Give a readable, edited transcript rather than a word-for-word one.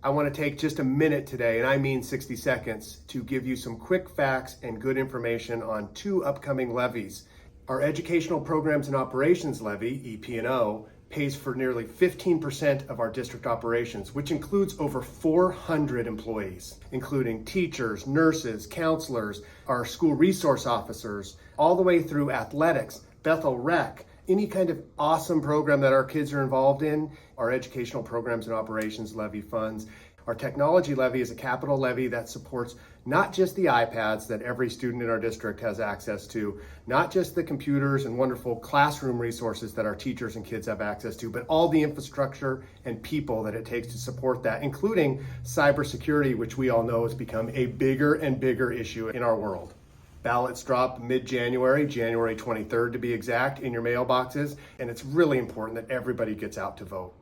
I want to take just a minute today, and I mean 60 seconds, to give you some quick facts and good information on two upcoming levies. Our Educational Programs and Operations levy, EP&O, pays for nearly 15% of our district operations, which includes over 400 employees, including teachers, nurses, counselors, our school resource officers, all the way through athletics, Bethel Rec, any kind of awesome program that our kids are involved in. Our Educational Programs and Operations levy funds. Our technology levy is a capital levy that supports not just the iPads that every student in our district has access to, not just the computers and wonderful classroom resources that our teachers and kids have access to, but all the infrastructure and people that it takes to support that, including cybersecurity, which we all know has become a bigger and bigger issue in our world. Ballots drop mid-January, January 23rd to be exact, in your mailboxes, and it's really important that everybody gets out to vote.